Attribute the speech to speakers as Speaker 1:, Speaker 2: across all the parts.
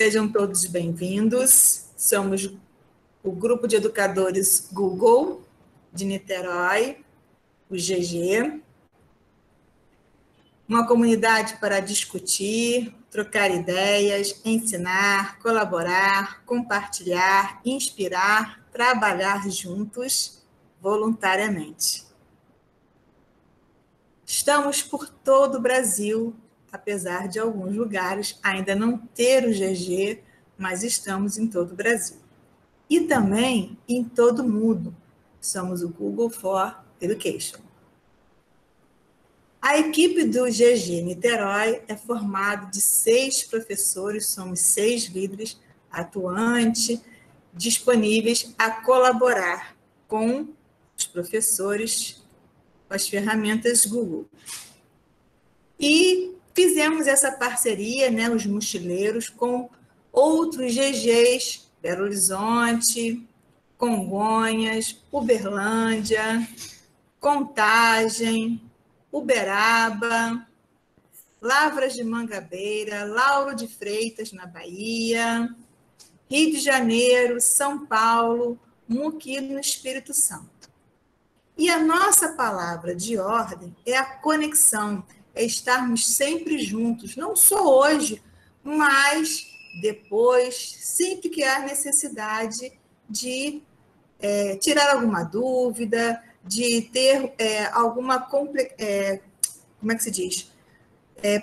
Speaker 1: Sejam todos bem-vindos. Somos o Grupo de Educadores Google de Niterói, o GG, uma comunidade para discutir, trocar ideias, ensinar, colaborar, compartilhar, inspirar, trabalhar juntos voluntariamente. Estamos por todo o Brasil, apesar de alguns lugares ainda não ter o GG, mas estamos em todo o Brasil. E também em todo o mundo. Somos o Google for Education. A equipe do GG Niterói é formada de 6 professores, somos 6 líderes atuantes, disponíveis a colaborar com os professores com as ferramentas Google. E fizemos essa parceria, né, os mochileiros, com outros GGs, Belo Horizonte, Congonhas, Uberlândia, Contagem, Uberaba, Lavras de Mangabeira, Lauro de Freitas, na Bahia, Rio de Janeiro, São Paulo, Muqui, no Espírito Santo. E a nossa palavra de ordem é a conexão, é estarmos sempre juntos, não só hoje, mas depois, sempre que há necessidade de tirar alguma dúvida, de ter alguma, como é que se diz?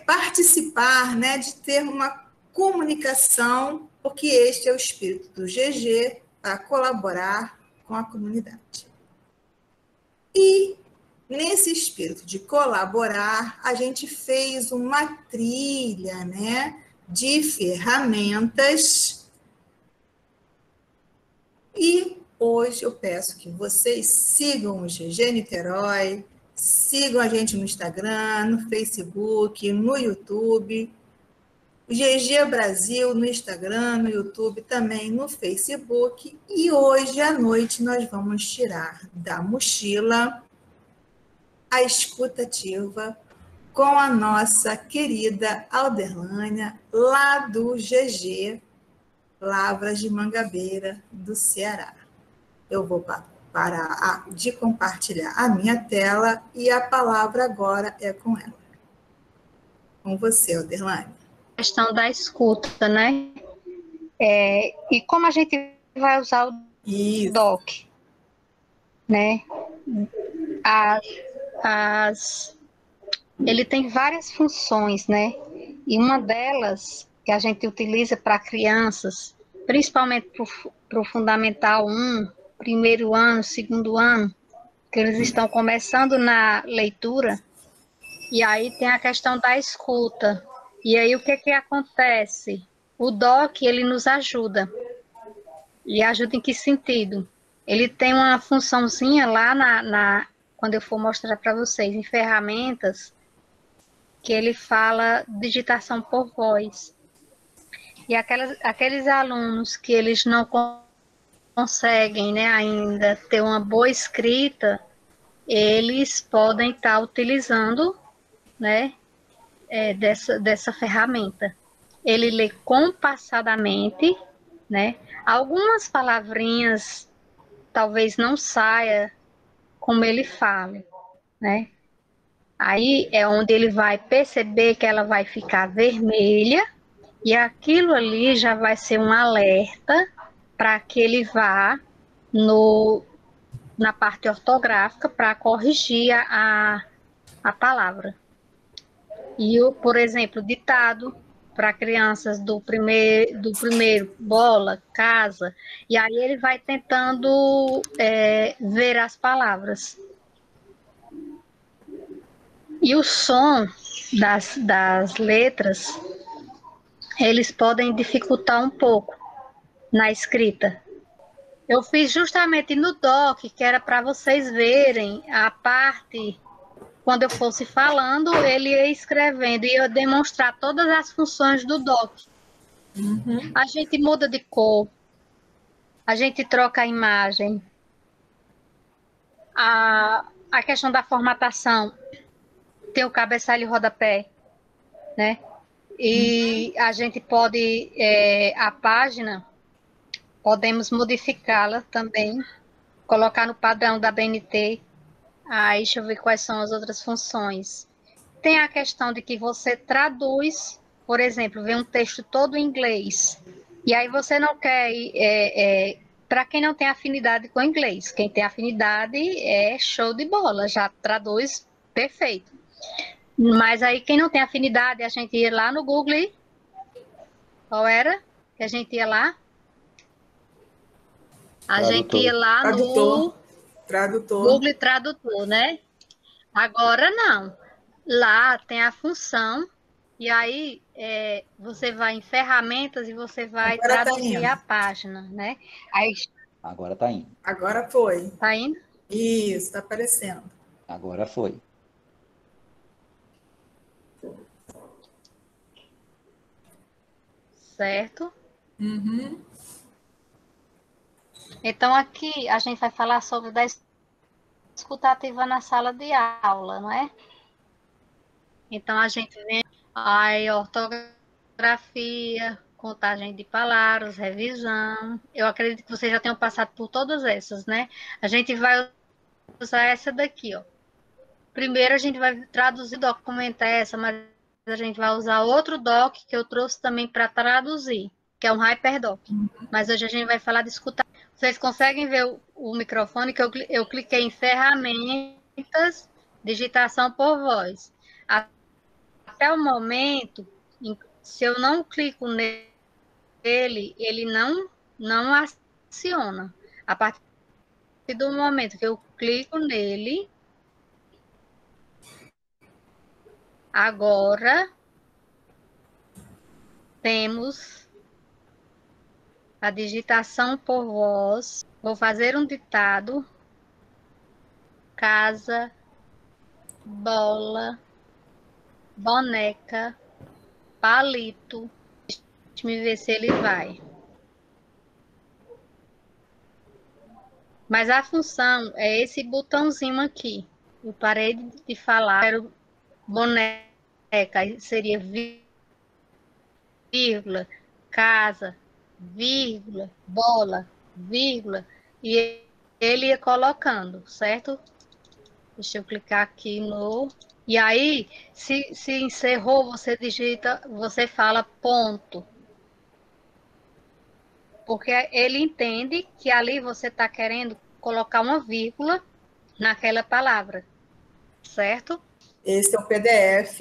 Speaker 1: Participar, né, de ter uma comunicação, porque este é o espírito do GG, para colaborar com a comunidade. E, nesse espírito de colaborar, a gente fez uma trilha, né, de ferramentas. E hoje eu peço que vocês sigam o GG Niterói, sigam a gente no Instagram, no Facebook, no YouTube, o GG Brasil no Instagram, no YouTube, também no Facebook. E hoje à noite nós vamos tirar da mochila a escutativa com a nossa querida Alderlânia, lá do GG Lavras de Mangabeira, do Ceará. Eu vou parar de compartilhar a minha tela e a palavra agora é com ela. Com você, Alderlânia.
Speaker 2: Questão da escuta, né? E como a gente vai usar o DOC, né? Ele tem várias funções, né? E uma delas que a gente utiliza para crianças, principalmente para o Fundamental 1, primeiro ano, segundo ano, que eles estão começando na leitura, e aí tem a questão da escuta. E aí o que acontece? O DOC, ele nos ajuda. E ajuda em que sentido? Ele tem uma funçãozinha lá quando eu for mostrar para vocês, em ferramentas, que ele fala digitação por voz. E aqueles alunos que eles não conseguem, né, ainda ter uma boa escrita, eles podem estar utilizando, né, dessa ferramenta. Ele lê compassadamente, né? Algumas palavrinhas talvez não saia como ele fala, né? Aí é onde ele vai perceber que ela vai ficar vermelha e aquilo ali já vai ser um alerta para que ele vá na parte ortográfica para corrigir a palavra. E, por exemplo, ditado para crianças do primeiro, bola, casa, e aí ele vai tentando ver as palavras. E o som das letras, eles podem dificultar um pouco na escrita. Eu fiz justamente no DOC, que era para vocês verem a parte, quando eu fosse falando, ele ia escrevendo e ia demonstrar todas as funções do DOC. Uhum. A gente muda de cor, a gente troca a imagem, a questão da formatação, tem o cabeçalho e o rodapé, né? E a gente pode, a página, podemos modificá-la também, colocar no padrão da BNT. Aí, deixa eu ver quais são as outras funções. Tem a questão de que você traduz, por exemplo, vê um texto todo em inglês, e aí você não quer ir, para quem não tem afinidade com inglês, quem tem afinidade é show de bola, já traduz perfeito. Mas aí quem não tem afinidade, a gente ia lá no Google, qual era? Que a gente ia lá? A gente ia lá no
Speaker 1: Tradutor.
Speaker 2: Google Tradutor, né? Agora não. Lá tem a função, e aí você vai em ferramentas e você vai
Speaker 1: Agora tá
Speaker 2: traduzir
Speaker 1: indo.
Speaker 2: a página, né? Aí
Speaker 3: Agora tá indo.
Speaker 1: Agora foi.
Speaker 2: tá indo?
Speaker 1: Isso, está aparecendo.
Speaker 3: Agora foi.
Speaker 2: Certo?
Speaker 1: Uhum.
Speaker 2: Então aqui a gente vai falar sobre da escutativa na sala de aula, não é? Então a gente vem a ortografia, contagem de palavras, revisão. Eu acredito que vocês já tenham passado por todas essas, né? A gente vai usar essa daqui, ó. Primeiro a gente vai traduzir o documento essa, mas a gente vai usar outro doc que eu trouxe também para traduzir, que é um HyperDoc. Mas hoje a gente vai falar de escutar. Vocês conseguem ver o microfone que eu cliquei em ferramentas, digitação por voz. Até o momento, se eu não clico nele, ele não aciona. A partir do momento que eu clico nele, agora temos a digitação por voz. Vou fazer um ditado. Casa, bola, boneca, palito. Deixa-me ver se ele vai. Mas a função é esse botãozinho aqui. Eu parei de falar, era boneca, seria vírgula, casa, vírgula, bola, vírgula, e ele ia colocando, certo? Deixa eu clicar aqui no... E aí, se encerrou, você digita, você fala ponto. Porque ele entende que ali você está querendo colocar uma vírgula naquela palavra, certo?
Speaker 1: Esse é o PDF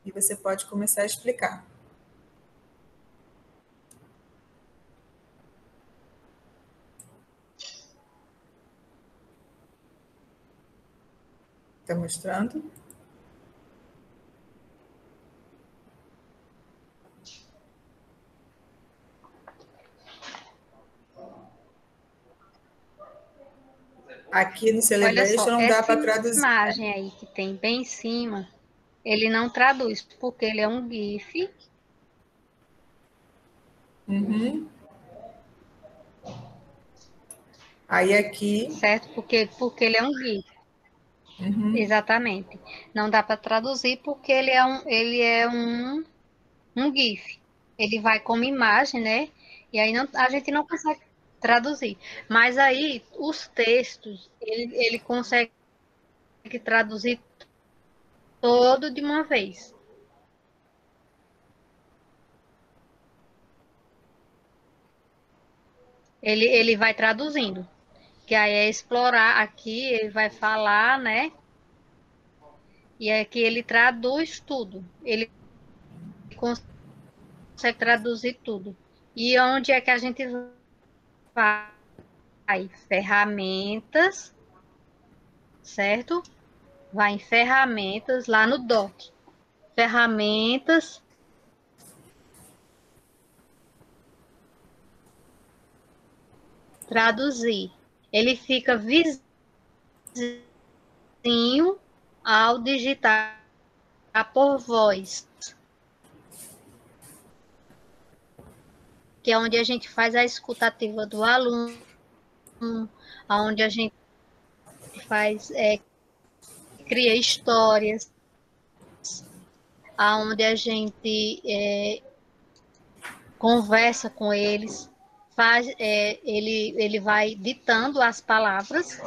Speaker 1: e você pode começar a explicar. Está mostrando? Aqui no
Speaker 2: Olha só,
Speaker 1: Celebration não dá para traduzir.
Speaker 2: essa imagem aí que tem bem em cima, ele não traduz, porque ele é um GIF.
Speaker 1: Uhum. Aí aqui.
Speaker 2: Certo? Porque ele é um GIF.
Speaker 1: Uhum.
Speaker 2: Exatamente. Não dá para traduzir porque ele é um GIF. Ele vai como imagem, né? E aí a gente não consegue traduzir. Mas aí os textos, ele consegue traduzir todo de uma vez. Ele vai traduzindo. Que aí é explorar aqui, ele vai falar, né? E aqui ele traduz tudo. Ele consegue traduzir tudo. E onde é que a gente vai? Ferramentas, certo? Vai em ferramentas, lá no doc. Ferramentas. Traduzir. Ele fica vizinho ao digitar por voz. Que é onde a gente faz a escutativa do aluno, onde a gente cria histórias. onde a gente conversa com eles, ele vai ditando as palavras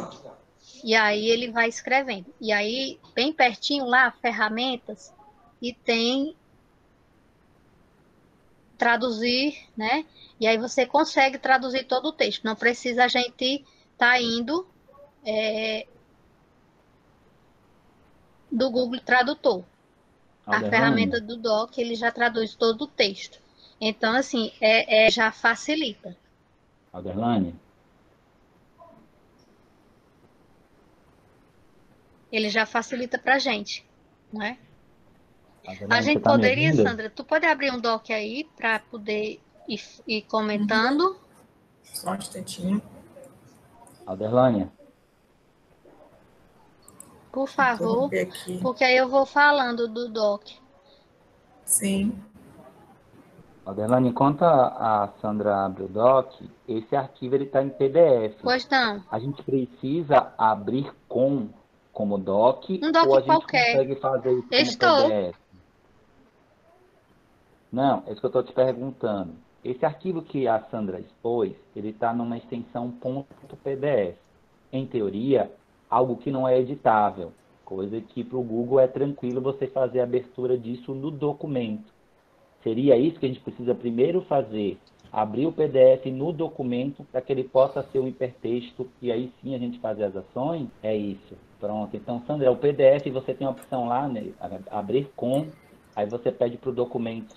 Speaker 2: e aí ele vai escrevendo. E aí, bem pertinho lá, ferramentas, e tem traduzir, né? E aí você consegue traduzir todo o texto. Não precisa a gente estar indo do Google Tradutor. A ferramenta do Doc, ele já traduz todo o texto. Então, assim, já facilita.
Speaker 3: Alderlane?
Speaker 2: Ele já facilita para a gente, né?
Speaker 3: Alderlane,
Speaker 2: A gente
Speaker 3: tá
Speaker 2: poderia, Sandra, tu pode abrir um doc aí para poder ir comentando?
Speaker 1: Só um instantinho.
Speaker 3: Alderlane?
Speaker 2: Por favor, porque aí eu vou falando do doc.
Speaker 1: Sim.
Speaker 3: Alderlane, enquanto a Sandra abre o doc, esse arquivo está em PDF.
Speaker 2: Pois não.
Speaker 3: A gente precisa abrir como doc,
Speaker 2: um doc
Speaker 3: ou a gente
Speaker 2: qualquer.
Speaker 3: consegue fazer isso como PDF? Não, é isso que eu estou te perguntando. Esse arquivo que a Sandra expôs, ele está numa extensão .pdf. Em teoria, algo que não é editável, coisa que para o Google é tranquilo você fazer a abertura disso no documento. Seria isso que a gente precisa primeiro fazer, abrir o PDF no documento para que ele possa ser um hipertexto e aí sim a gente fazer as ações? É isso. Pronto. Então, Sandra, o PDF você tem a opção lá, né? Abrir com, aí você pede para o documento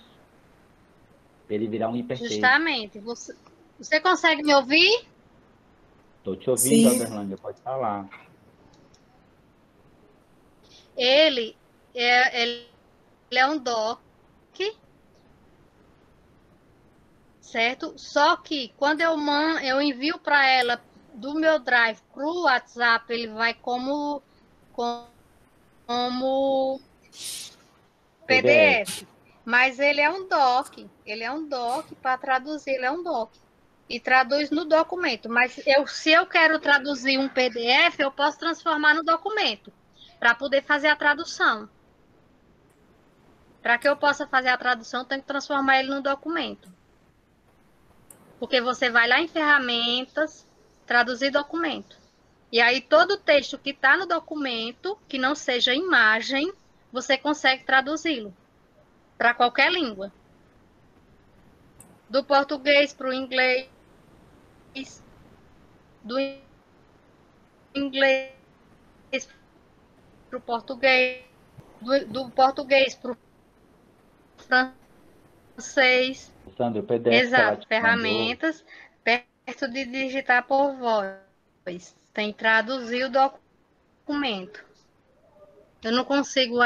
Speaker 3: ele virar um hipertexto.
Speaker 2: Justamente. Você consegue me ouvir?
Speaker 3: Estou te ouvindo, Alderlândia, pode falar.
Speaker 2: Ele é um doc, certo? Só que quando eu envio para ela do meu Drive para o WhatsApp, ele vai como PDF. Mas ele é um doc para traduzir, ele é um doc. E traduz no documento. Mas se eu quero traduzir um PDF, eu posso transformar no documento para poder fazer a tradução. Para que eu possa fazer a tradução, eu tenho que transformar ele no documento. Porque você vai lá em ferramentas, traduzir documento. E aí todo o texto que está no documento, que não seja imagem, você consegue traduzi-lo para qualquer língua. Do português para o inglês, do inglês para o português, do português para o francês.
Speaker 3: Sandra, o PDF
Speaker 2: Exato, ferramentas, perto de digitar por voz. Tem que traduzir o documento. Eu não consigo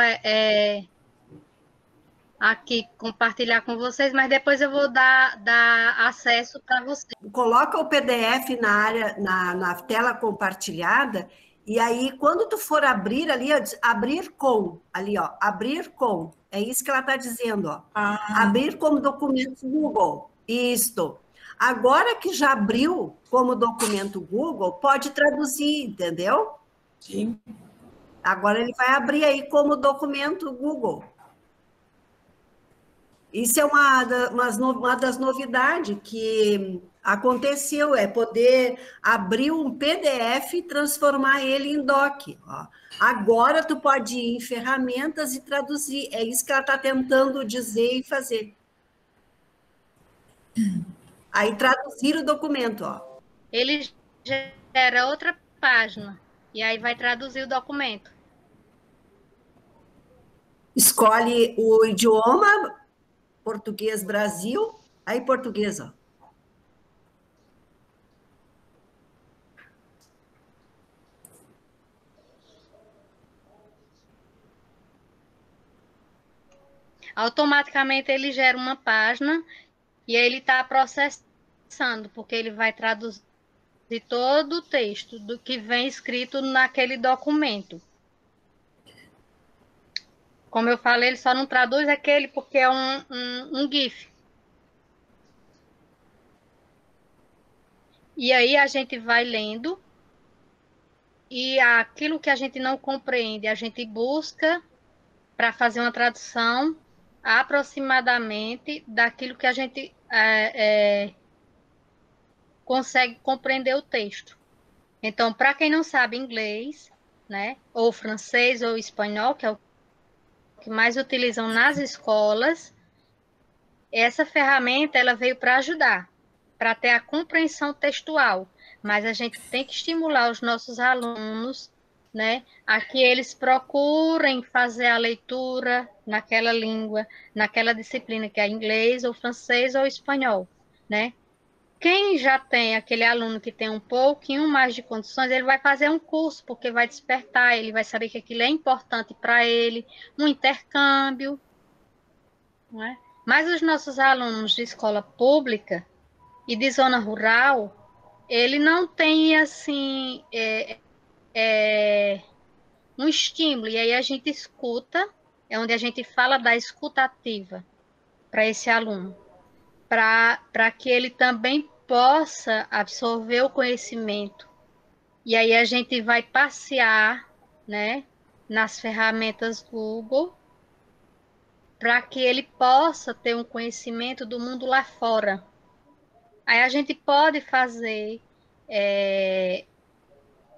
Speaker 2: aqui compartilhar com vocês, mas depois eu vou dar acesso para vocês.
Speaker 4: Coloca o PDF na área, na tela compartilhada, e aí, quando tu for abrir ali, abrir com, ali, ó, abrir com, é isso que ela está dizendo, ó. Abrir como documento Google, isto. Agora que já abriu como documento Google, pode traduzir, entendeu?
Speaker 1: Sim.
Speaker 4: Agora ele vai abrir aí como documento Google. Isso é uma das novidades que aconteceu, é poder abrir um PDF e transformar ele em doc. Ó. Agora tu pode ir em ferramentas e traduzir. É isso que ela está tentando dizer e fazer. Aí traduzir o documento. Ó.
Speaker 2: Ele gera outra página e aí vai traduzir o documento.
Speaker 4: Escolhe o idioma, português Brasil, aí português, ó.
Speaker 2: Automaticamente ele gera uma página e aí ele está processando, porque ele vai traduzir todo o texto do que vem escrito naquele documento. Como eu falei, ele só não traduz aquele porque é um GIF. E aí a gente vai lendo e aquilo que a gente não compreende, a gente busca para fazer uma tradução aproximadamente daquilo que a gente consegue compreender o texto. Então, para quem não sabe inglês, né, ou francês ou espanhol, que é o que mais utilizam nas escolas, essa ferramenta ela veio para ajudar, para ter a compreensão textual, mas a gente tem que estimular os nossos alunos, né, a que eles procurem fazer a leitura naquela língua, naquela disciplina que é inglês ou francês ou espanhol, né? Quem já tem aquele aluno que tem um pouquinho mais de condições, ele vai fazer um curso, porque vai despertar, ele vai saber que aquilo é importante para ele, um intercâmbio, não é? Mas os nossos alunos de escola pública e de zona rural, ele não tem, assim, um estímulo, e aí a gente escuta, é onde a gente fala da escuta ativa para esse aluno, para que ele também possa absorver o conhecimento. E aí a gente vai passear, né, nas ferramentas Google, para que ele possa ter um conhecimento do mundo lá fora. Aí a gente pode fazer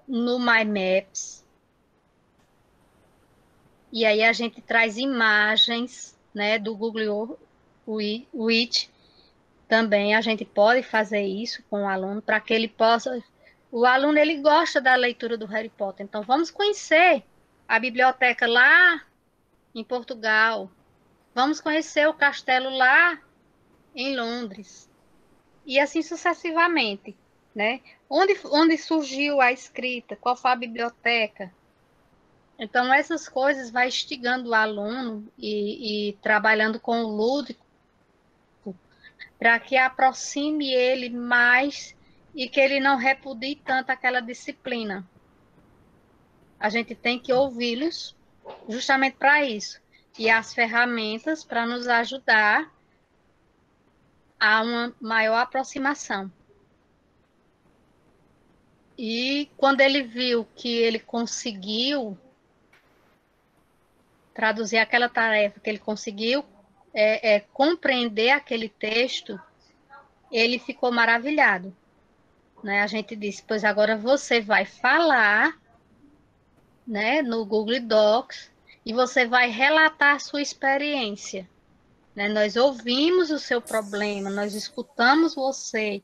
Speaker 2: no My Maps, e aí a gente traz imagens, né, do Google Earth. Também a gente pode fazer isso com o aluno para que ele possa. O aluno ele gosta da leitura do Harry Potter, então vamos conhecer a biblioteca lá em Portugal, vamos conhecer o castelo lá em Londres e assim sucessivamente, né? Onde surgiu a escrita? Qual foi a biblioteca? Então essas coisas vai instigando o aluno e trabalhando com o lúdico para que aproxime ele mais e que ele não repudie tanto aquela disciplina. A gente tem que ouvi-los justamente para isso. E as ferramentas para nos ajudar a uma maior aproximação. E quando ele viu que ele conseguiu traduzir aquela tarefa, que ele conseguiu compreender aquele texto, ele ficou maravilhado. Né? A gente disse, pois agora você vai falar, né, no Google Docs e você vai relatar a sua experiência. Né? Nós ouvimos o seu problema, nós escutamos você,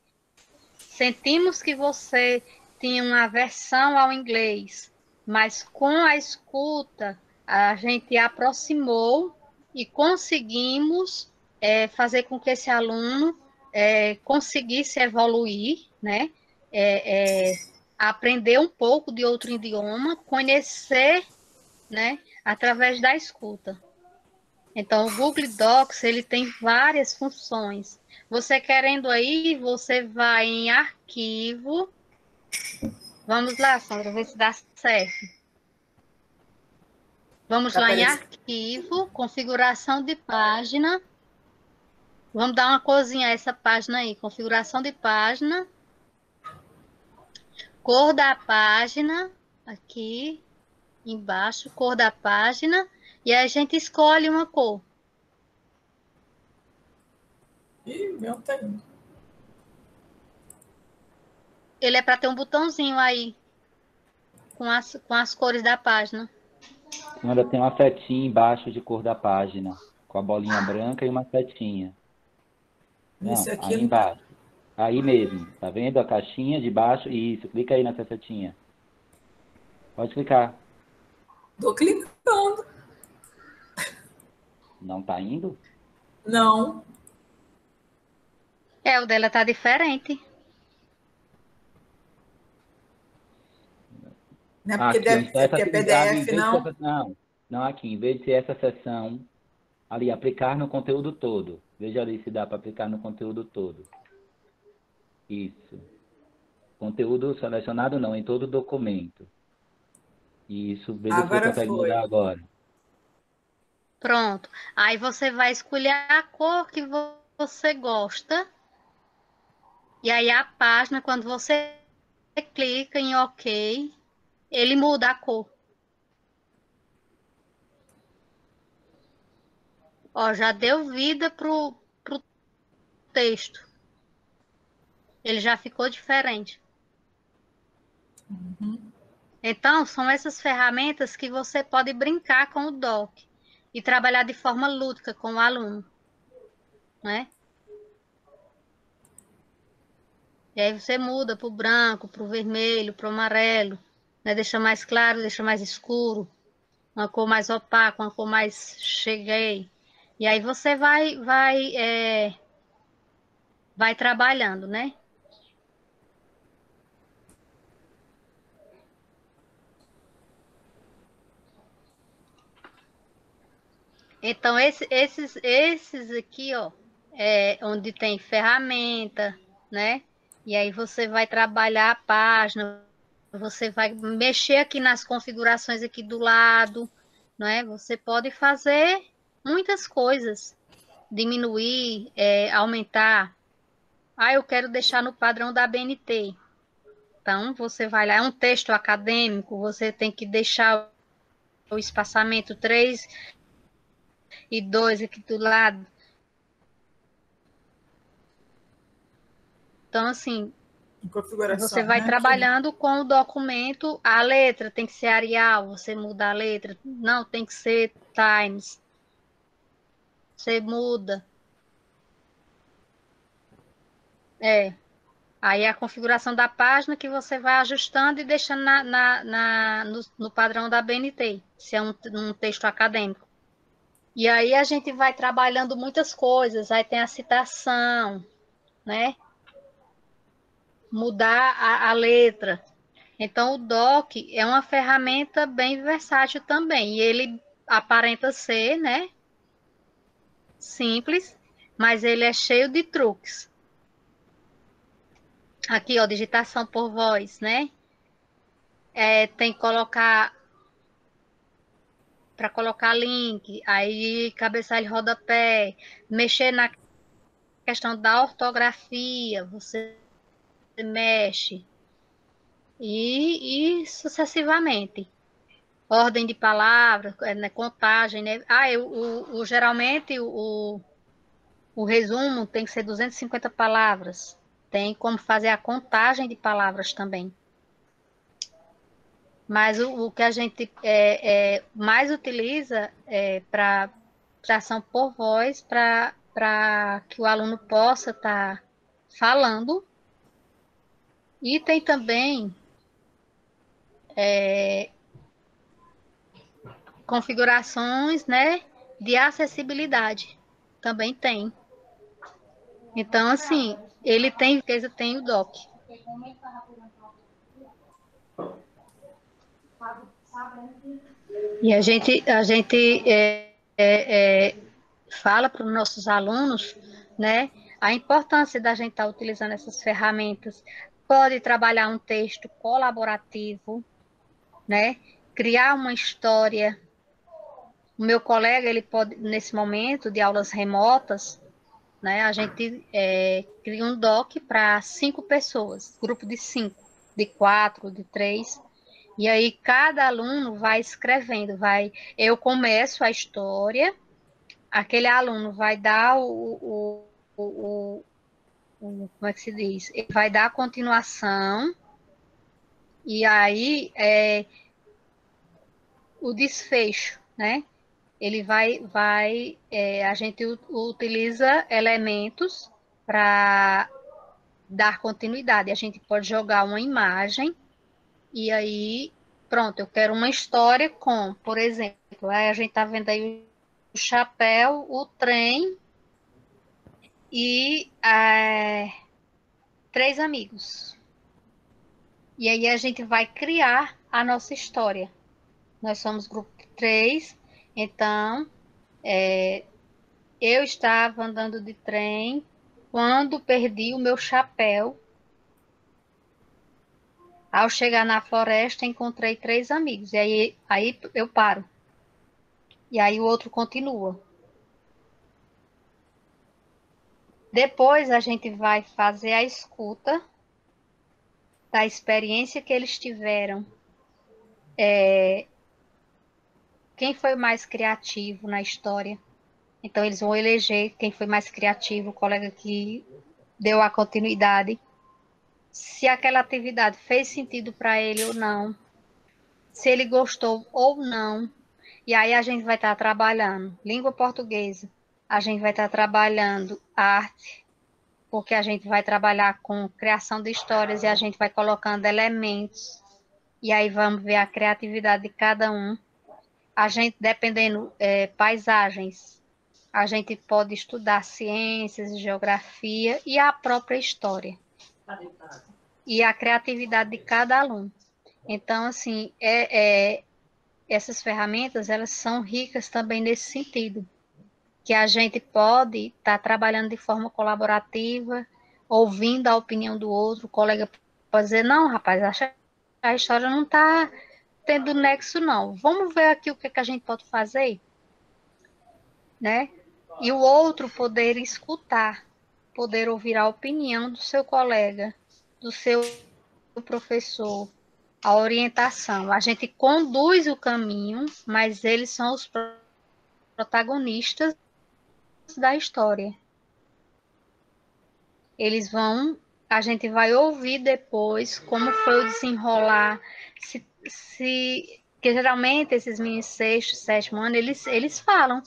Speaker 2: sentimos que você tinha uma aversão ao inglês, mas com a escuta a gente aproximou e conseguimos fazer com que esse aluno conseguisse evoluir, né? Aprender um pouco de outro idioma, conhecer, né? Através da escuta. Então, o Google Docs, ele tem várias funções. Você querendo aí, você vai em arquivo. Vamos lá, Sandra, ver se dá certo. Vamos lá em arquivo, configuração de página. Vamos dar uma corzinha a essa página aí. Configuração de página. Cor da página, aqui embaixo, cor da página. E aí a gente escolhe uma cor.
Speaker 1: Ih, meu tá indo.
Speaker 2: Ele é para ter um botãozinho aí, com as cores da página.
Speaker 3: Ainda tem uma setinha embaixo de cor da página, com a bolinha branca e uma setinha. Não,
Speaker 1: Esse aqui
Speaker 3: aí
Speaker 1: não tá.
Speaker 3: embaixo. Aí mesmo, tá vendo a caixinha de baixo? Isso, clica aí nessa setinha. Pode clicar.
Speaker 1: Tô clicando.
Speaker 3: Não tá indo?
Speaker 1: Não.
Speaker 2: O dela tá diferente.
Speaker 1: Não é porque,
Speaker 3: Aqui, onde está
Speaker 1: é
Speaker 3: essa
Speaker 1: porque é
Speaker 3: atividade, em
Speaker 1: PDF,
Speaker 3: vez de
Speaker 1: não?
Speaker 3: ser não, aqui, em vez de ser essa seção, ali, aplicar no conteúdo todo. Veja ali se dá para aplicar no conteúdo todo. Isso. Conteúdo selecionado não, em todo o documento. Isso, veja se você
Speaker 1: Agora
Speaker 3: consegue
Speaker 1: foi.
Speaker 3: mudar agora.
Speaker 2: Pronto. Aí você vai escolher a cor que você gosta. E aí a página, quando você clica em OK, ele muda a cor. Ó, já deu vida pro texto. Ele já ficou diferente. Então, são essas ferramentas que você pode brincar com o doc e trabalhar de forma lúdica com o aluno, né? E aí você muda para o branco, para o vermelho, para o amarelo, né? Deixa mais claro, deixa mais escuro, uma cor mais opaca, uma cor mais cheguei. E aí você vai trabalhando, né? Então, esses aqui, ó, é onde tem ferramenta, né? E aí você vai trabalhar a página, você vai mexer aqui nas configurações aqui do lado, né? Você pode fazer muitas coisas, diminuir, aumentar. Ah, eu quero deixar no padrão da BNT. Então, você vai lá, é um texto acadêmico, você tem que deixar o espaçamento 3 e 2 aqui do lado. Então, assim, você vai trabalhando com o documento, a letra tem que ser Arial, você muda a letra, não, tem que ser Times, você muda. Aí a configuração da página que você vai ajustando e deixando no padrão da BNT, se é um texto acadêmico. E aí a gente vai trabalhando muitas coisas, aí tem a citação, né? Mudar a letra. Então, o Doc é uma ferramenta bem versátil também. E ele aparenta ser, né, simples, mas ele é cheio de truques. Aqui, ó, digitação por voz, né? Tem que colocar para colocar link, aí cabeçalho e rodapé, mexer na questão da ortografia, você mexe, e sucessivamente. Ordem de palavras, né, contagem, né? Geralmente o resumo tem que ser 250 palavras. Tem como fazer a contagem de palavras também. Mas o que a gente mais utiliza para ação por voz, para que o aluno possa estar falando. E tem também configurações, né, de acessibilidade. Também tem. Então, assim, ele tem o doc. E a gente fala para os nossos alunos, né, a importância da gente estar utilizando essas ferramentas. Pode trabalhar um texto colaborativo, né, criar uma história. O meu colega, ele pode, nesse momento de aulas remotas, né, a gente cria um doc para 5 pessoas, grupo de 5, de 4, de 3. E aí cada aluno vai escrevendo, eu começo a história, aquele aluno vai dar como é que se diz? Ele vai dar a continuação, e aí o desfecho, né? Ele a gente utiliza elementos para dar continuidade. A gente pode jogar uma imagem e aí, pronto, eu quero uma história com, por exemplo, aí a gente tá vendo aí o chapéu, o trem e 3 amigos. E aí a gente vai criar a nossa história. Nós somos grupo 3, então eu estava andando de trem quando perdi o meu chapéu. Ao chegar na floresta, encontrei 3 amigos. E aí eu paro. E aí o outro continua. Depois a gente vai fazer a escuta da experiência que eles tiveram. Quem foi mais criativo na história? Então, eles vão eleger quem foi mais criativo, o colega que deu a continuidade, se aquela atividade fez sentido para ele ou não, se ele gostou ou não. E aí a gente vai estar trabalhando língua portuguesa, a gente vai estar trabalhando arte, porque a gente vai trabalhar com criação de histórias e a gente vai colocando elementos. E aí vamos ver a criatividade de cada um. A gente, dependendo, paisagens, a gente pode estudar ciências, geografia e a própria história. E a criatividade de cada aluno. Então, assim, essas ferramentas, elas são ricas também nesse sentido, que a gente pode estar trabalhando de forma colaborativa, ouvindo a opinião do outro, o colega pode dizer, não, rapaz, acho que a história não está tendo nexo, não. Vamos ver aqui o que a gente pode fazer, né? E o outro poder escutar, poder ouvir a opinião do seu colega, do seu professor, a orientação. A gente conduz o caminho, mas eles são os protagonistas da história. Eles vão, a gente vai ouvir depois como foi o desenrolar, que geralmente esses meninos sexto, sétimo ano, eles falam,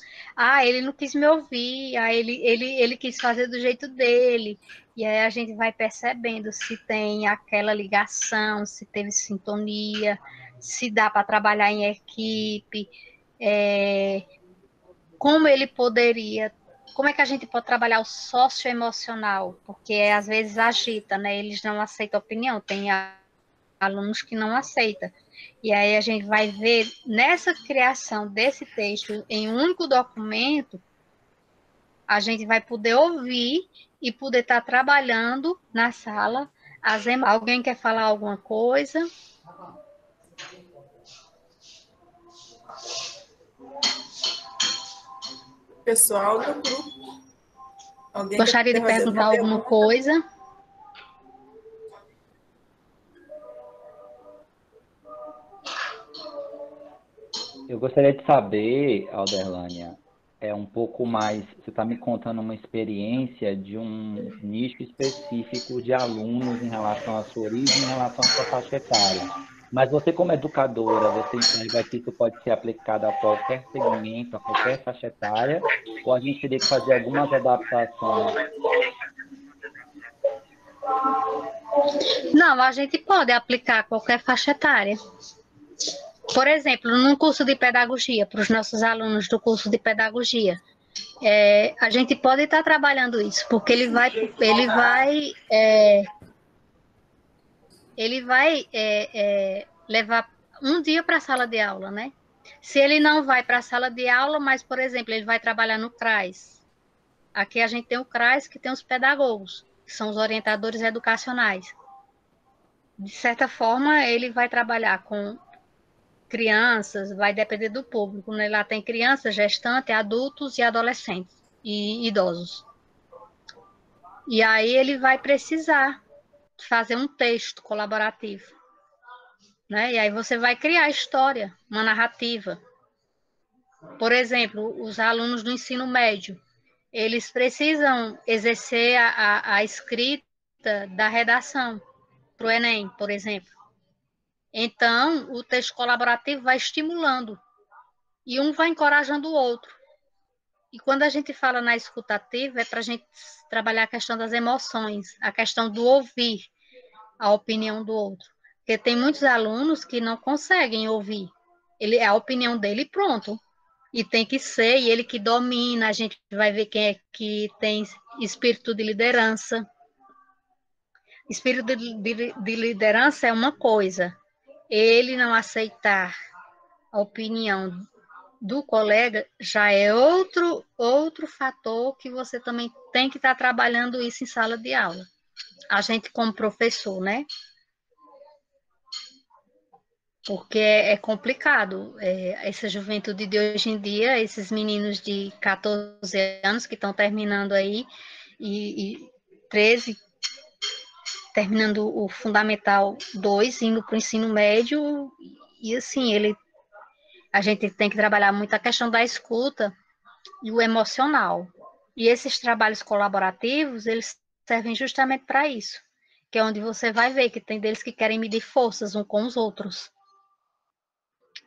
Speaker 2: ele não quis me ouvir, ele quis fazer do jeito dele, e aí a gente vai percebendo se tem aquela ligação, se teve sintonia, se dá para trabalhar em equipe, como ele poderia, como é que a gente pode trabalhar o socioemocional, porque às vezes agita, né? Eles não aceitam opinião, tem alunos que não aceitam. E aí a gente vai ver nessa criação desse texto em um único documento, a gente vai poder ouvir e poder estar trabalhando na sala. Alguém quer falar alguma coisa?
Speaker 1: Pessoal do grupo. Alguém
Speaker 2: Gostaria de perguntar alguma coisa?
Speaker 3: Eu gostaria de saber, Alderlânia, um pouco mais. Você está me contando uma experiência de um nicho específico de alunos em relação à sua origem, em relação à sua faixa etária. Mas você, como educadora, você enxerga que isso pode ser aplicado a qualquer segmento, a qualquer faixa etária, ou a gente teria que fazer algumas adaptações?
Speaker 2: Não, a gente pode aplicar a qualquer faixa etária. Por exemplo, num curso de pedagogia, para os nossos alunos do curso de pedagogia, a gente pode estar trabalhando isso, porque ele vai levar um dia para a sala de aula, né? Se ele não vai para a sala de aula, mas, por exemplo, ele vai trabalhar no CRAS. Aqui a gente tem o CRAS, que tem os pedagogos, que são os orientadores educacionais. De certa forma, ele vai trabalhar com crianças, vai depender do público, né? Lá tem crianças, gestantes, adultos e adolescentes e idosos. E aí ele vai precisar fazer um texto colaborativo, né? E aí você vai criar história, uma narrativa. Por exemplo, os alunos do ensino médio, eles precisam exercer a escrita da redação para o Enem, por exemplo. Então, o texto colaborativo vai estimulando e um vai encorajando o outro. E quando a gente fala na escutativa, é para a gente trabalhar a questão das emoções, a questão do ouvir a opinião do outro. Porque tem muitos alunos que não conseguem ouvir. Ele é a opinião dele e pronto. E tem que ser, e ele que domina, a gente vai ver quem é que tem espírito de liderança. Espírito de liderança é uma coisa. Ele não aceitar a opinião do colega já é outro fator que você também tem que estar trabalhando isso em sala de aula. A gente como professor, né? Porque é complicado. Essa juventude de hoje em dia, esses meninos de 14 anos que estão terminando aí, e 13, terminando o Fundamental 2, indo para o ensino médio, e assim, a gente tem que trabalhar muito a questão da escuta, e o emocional. E esses trabalhos colaborativos, eles servem justamente para isso, que é onde você vai ver que tem deles que querem medir forças uns com os outros.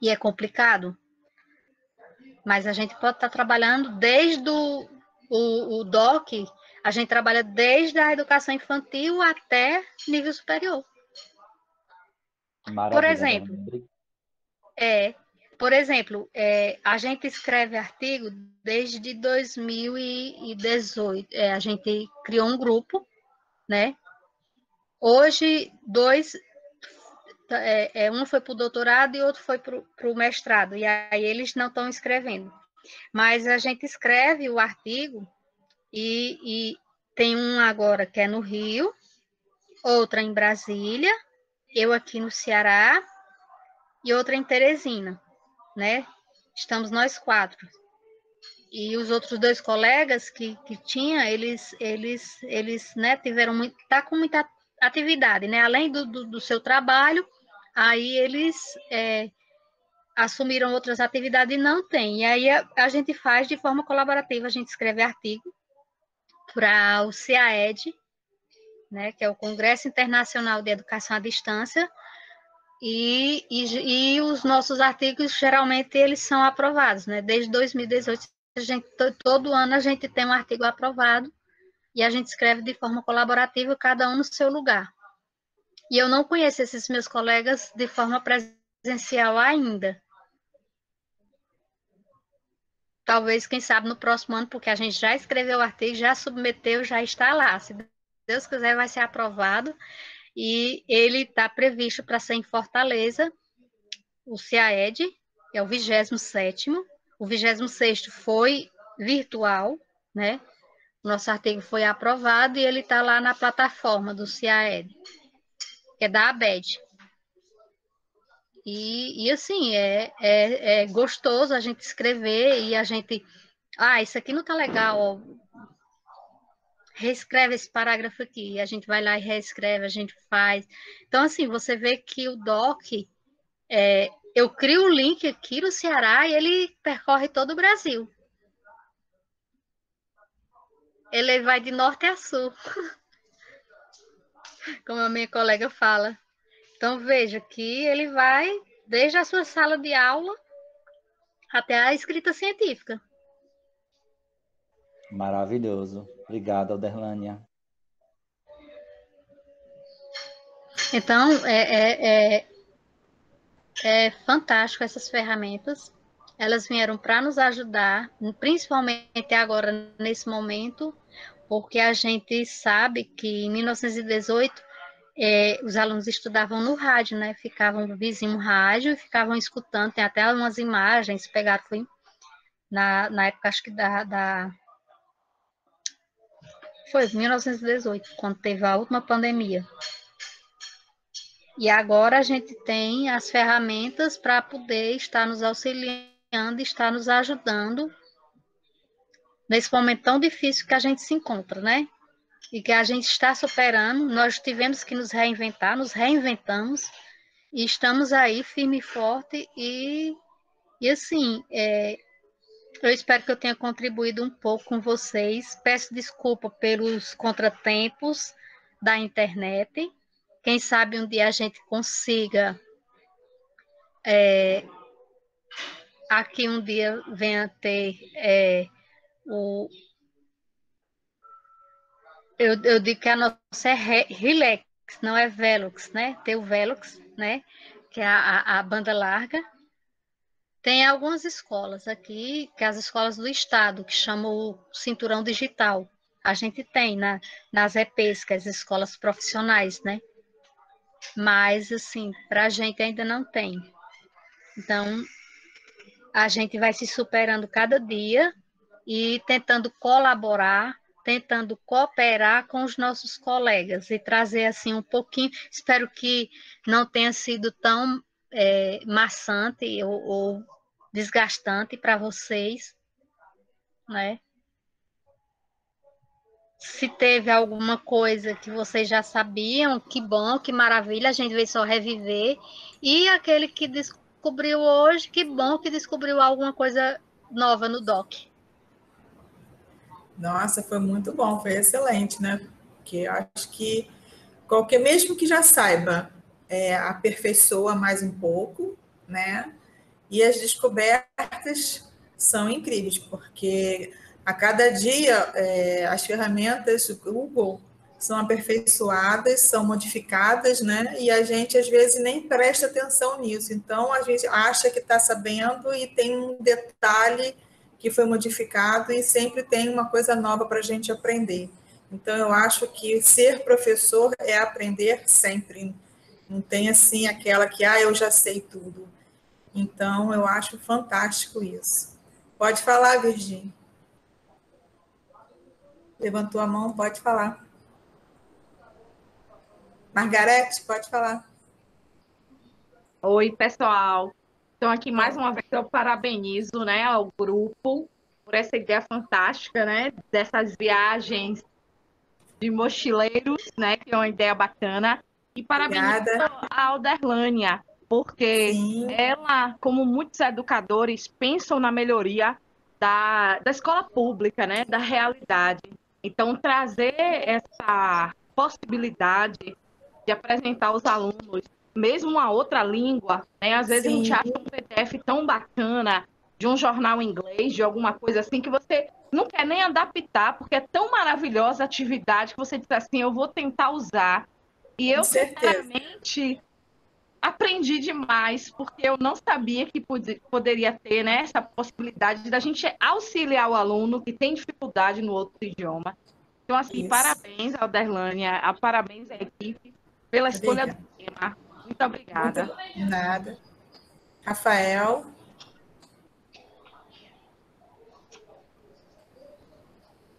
Speaker 2: E é complicado. Mas a gente pode estar trabalhando desde o DOC, a gente trabalha desde a educação infantil até nível superior.
Speaker 3: Maravilha,
Speaker 2: Por exemplo, a gente escreve artigo desde 2018. A gente criou um grupo, né? Hoje, um foi para o doutorado e outro foi para o mestrado, e aí eles não estão escrevendo. Mas a gente escreve o artigo e tem um agora que é no Rio, outra em Brasília, eu aqui no Ceará e outra em Teresina, né? Estamos nós 4. E os outros 2 colegas que tinha, eles né, tiveram tá com muita atividade, né? Além do seu trabalho, aí eles assumiram outras atividades e não tem. E aí a gente faz de forma colaborativa, a gente escreve artigo para o CAED, né, que é o Congresso Internacional de Educação à Distância, e os nossos artigos, geralmente, eles são aprovados, né? Desde 2018, todo ano a gente tem um artigo aprovado e a gente escreve de forma colaborativa, cada um no seu lugar. E eu não conheço esses meus colegas de forma presencial ainda. Talvez, quem sabe, no próximo ano, porque a gente já escreveu o artigo, já submeteu, já está lá. Se Deus quiser, vai ser aprovado. E ele está previsto para ser em Fortaleza, o CAED, que é o 27º. O 26º foi virtual, né? O nosso artigo foi aprovado e ele está lá na plataforma do CAED, que é da ABED. E assim, é gostoso a gente escrever e a gente... isso aqui não está legal, ó. Reescreve esse parágrafo aqui, a gente vai lá e reescreve, a gente faz. Então, assim, você vê que o DOC, eu crio o link aqui no Ceará e ele percorre todo o Brasil. Ele vai de norte a sul, como a minha colega fala. Então, veja que ele vai desde a sua sala de aula até a escrita científica.
Speaker 3: Maravilhoso. Obrigado, Alderlânia.
Speaker 2: Então, é fantástico essas ferramentas. Elas vieram para nos ajudar, principalmente agora, nesse momento, porque a gente sabe que em 1918 os alunos estudavam no rádio, né? Ficavam vizinho rádio e ficavam escutando. Tem até umas imagens, pegaram, foi na época, acho que foi 1918, quando teve a última pandemia. E agora a gente tem as ferramentas para poder estar nos auxiliando, estar nos ajudando nesse momento tão difícil que a gente se encontra, né? E que a gente está superando. Nós tivemos que nos reinventar, nos reinventamos e estamos aí firme e forte e assim, eu espero que eu tenha contribuído um pouco com vocês. Peço desculpa pelos contratempos da internet. Quem sabe um dia a gente consiga aqui um dia venha ter eu digo que a nossa é Relax, não é Velox, né? Tem o Velox, né? Que é a banda larga. Tem algumas escolas aqui, que é as escolas do estado, que chamam o cinturão digital. A gente tem nas EPs, que é as escolas profissionais, né? Mas, assim, para a gente ainda não tem. Então, a gente vai se superando cada dia e tentando colaborar, tentando cooperar com os nossos colegas e trazer, assim, um pouquinho... Espero que não tenha sido tão maçante ou desgastante para vocês, né? Se teve alguma coisa que vocês já sabiam, que bom, que maravilha, a gente veio só reviver. E aquele que descobriu hoje, que bom que descobriu alguma coisa nova no DOC.
Speaker 1: Nossa, foi muito bom, foi excelente, né? Porque eu acho que qualquer, mesmo que já saiba, aperfeiçoa mais um pouco, né? E as descobertas são incríveis, porque a cada dia as ferramentas do Google são aperfeiçoadas, são modificadas, né? E a gente às vezes nem presta atenção nisso. Então a gente acha que está sabendo e tem um detalhe que foi modificado e sempre tem uma coisa nova para a gente aprender. Então eu acho que ser professor é aprender sempre. Não tem assim aquela que eu já sei tudo. Então, eu acho fantástico isso. Pode falar, Virginia. Levantou a mão, pode falar. Margarete, pode falar.
Speaker 5: Oi, pessoal. Então, aqui mais uma vez eu parabenizo, né, ao grupo por essa ideia fantástica, né, dessas viagens de mochileiros, né, que é uma ideia bacana. E parabenizo
Speaker 1: Obrigada.
Speaker 5: a Alderlânia, porque
Speaker 1: Sim.
Speaker 5: ela, como muitos educadores, pensam na melhoria da escola pública, né, da realidade. Então, trazer essa possibilidade de apresentar aos alunos mesmo uma outra língua, né? Às vezes a gente acha um PDF tão bacana de um jornal em inglês, de alguma coisa assim, que você não quer nem adaptar, porque é tão maravilhosa a atividade que você diz assim, eu vou tentar usar. E eu, sinceramente, aprendi demais, porque eu não sabia que poderia ter, né, essa possibilidade da gente auxiliar o aluno que tem dificuldade no outro idioma. Então, assim, parabéns, Alderlânia, parabéns à equipe pela escolha do tema. Muito obrigada.
Speaker 1: Muito nada. Rafael.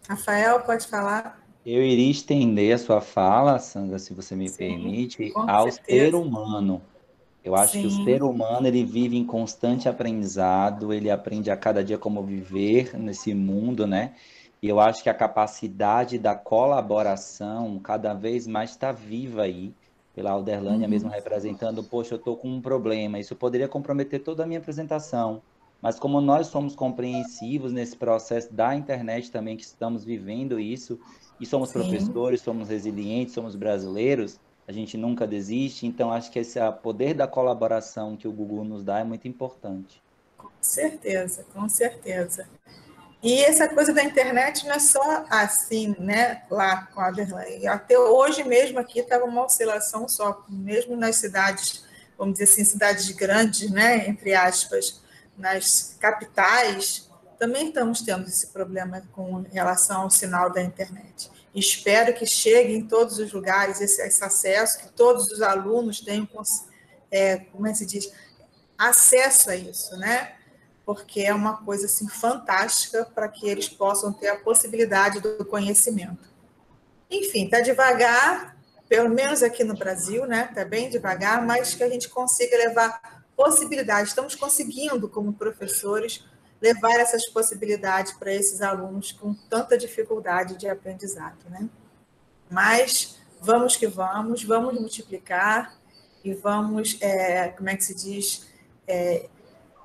Speaker 1: Rafael, pode falar.
Speaker 3: Eu iria estender a sua fala, Sandra, se você me permite, ao ser humano. Eu acho que o ser humano, ele vive em constante aprendizado, ele aprende a cada dia como viver nesse mundo, né? E eu acho que a capacidade da colaboração cada vez mais está viva aí, pela Alderlânia mesmo representando, poxa, eu estou com um problema, isso poderia comprometer toda a minha apresentação. Mas como nós somos compreensivos nesse processo da internet também, que estamos vivendo isso, e somos professores, somos resilientes, somos brasileiros, a gente nunca desiste, então acho que esse poder da colaboração que o Google nos dá é muito importante.
Speaker 1: Com certeza, com certeza. E essa coisa da internet não é só assim, né, lá com a Alderlânia. Até hoje mesmo aqui estava uma oscilação só, mesmo nas cidades, vamos dizer assim, cidades grandes, né, entre aspas, nas capitais, também estamos tendo esse problema com relação ao sinal da internet. Espero que chegue em todos os lugares esse acesso, que todos os alunos tenham, como é que se diz, acesso a isso, né? Porque é uma coisa assim fantástica para que eles possam ter a possibilidade do conhecimento. Enfim, está devagar, pelo menos aqui no Brasil, né? Está bem devagar, mas que a gente consiga levar possibilidades. Estamos conseguindo, como professores, levar essas possibilidades para esses alunos com tanta dificuldade de aprendizado, né? Mas vamos que vamos multiplicar e vamos, como é que se diz,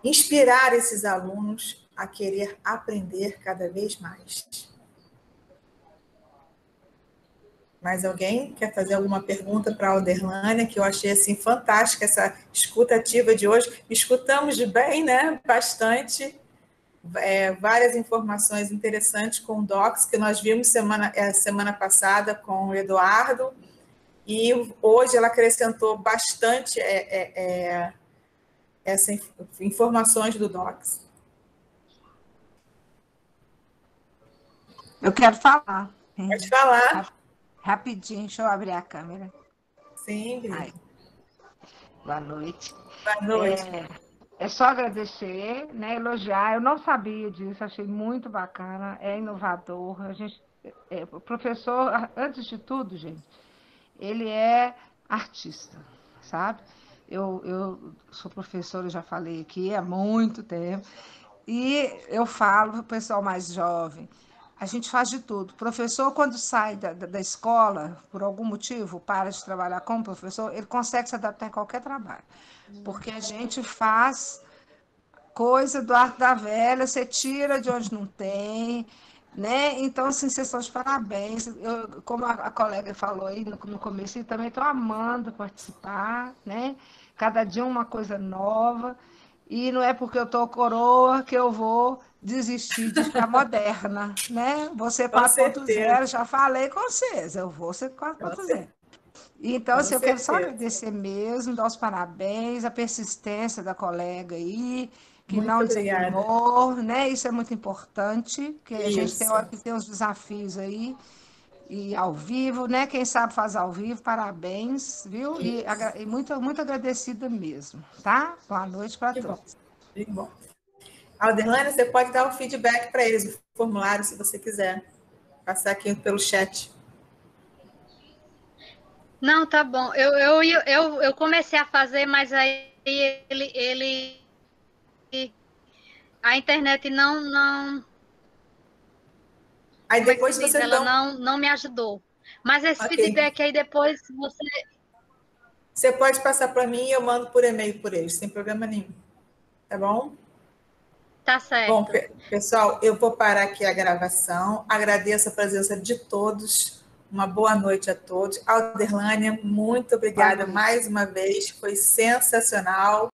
Speaker 1: inspirar esses alunos a querer aprender cada vez mais. Mais alguém quer fazer alguma pergunta para a Alderlânia, que eu achei assim fantástica essa escutativa de hoje. Escutamos de bem, né? Bastante. Várias informações interessantes com o Docs, que nós vimos semana passada com o Eduardo, e hoje ela acrescentou bastante essas informações do Docs.
Speaker 6: Eu quero falar.
Speaker 1: Pode falar.
Speaker 6: Rapidinho, deixa eu abrir a câmera.
Speaker 1: Sim,
Speaker 6: boa noite.
Speaker 1: Boa noite.
Speaker 6: É só agradecer, né, elogiar. Eu não sabia disso, achei muito bacana, é inovador. O professor, antes de tudo, gente, ele é artista, sabe? Eu sou professora, já falei aqui há muito tempo, e eu falo para o pessoal mais jovem, a gente faz de tudo. O professor, quando sai da escola, por algum motivo, para de trabalhar como professor, ele consegue se adaptar a qualquer trabalho. Porque a gente faz coisa do arco da velha, você tira de onde não tem, né? Então, assim, vocês estão de parabéns. Como a colega falou aí no começo, eu também estou amando participar, né? Cada dia uma coisa nova. E não é porque eu estou coroa que eu vou desistir de ficar moderna, né? Você
Speaker 1: Com certeza,
Speaker 6: 4.0, já falei com vocês, eu vou ser
Speaker 1: com
Speaker 6: 4.0.
Speaker 1: certeza.
Speaker 6: Então,
Speaker 1: Com
Speaker 6: assim, eu quero só
Speaker 1: certeza.
Speaker 6: agradecer mesmo, dar os parabéns, a persistência da colega aí, que
Speaker 1: Muito
Speaker 6: não
Speaker 1: obrigada.
Speaker 6: desanimou, né? Isso é muito importante, que a gente tem
Speaker 1: Isso.
Speaker 6: hora que tem os desafios aí, e ao vivo, né? Quem sabe faz ao vivo, parabéns, viu? E muito, muito agradecida mesmo, tá? Boa noite para
Speaker 1: Que bom.
Speaker 6: todos.
Speaker 1: Que bom. Alderlane, você pode dar o feedback para eles, o formulário, se você quiser. Passar aqui pelo chat.
Speaker 2: Não, tá bom. Eu comecei a fazer, mas aí a internet não,
Speaker 1: Aí
Speaker 2: como é que se
Speaker 1: depois
Speaker 2: diz?
Speaker 1: vocês
Speaker 2: Ela
Speaker 1: dão.
Speaker 2: não me ajudou. Mas esse
Speaker 1: Ok.
Speaker 2: feedback aí depois
Speaker 1: Você pode passar para mim e eu mando por e-mail por eles, sem problema nenhum. Tá bom?
Speaker 2: tá
Speaker 1: Bom,
Speaker 2: certo.
Speaker 1: pessoal, eu vou parar aqui a gravação. Agradeço a presença de todos. Uma boa noite a todos. Alderlânia, muito
Speaker 6: Boa
Speaker 1: obrigada
Speaker 6: noite.
Speaker 1: mais uma vez. Foi sensacional.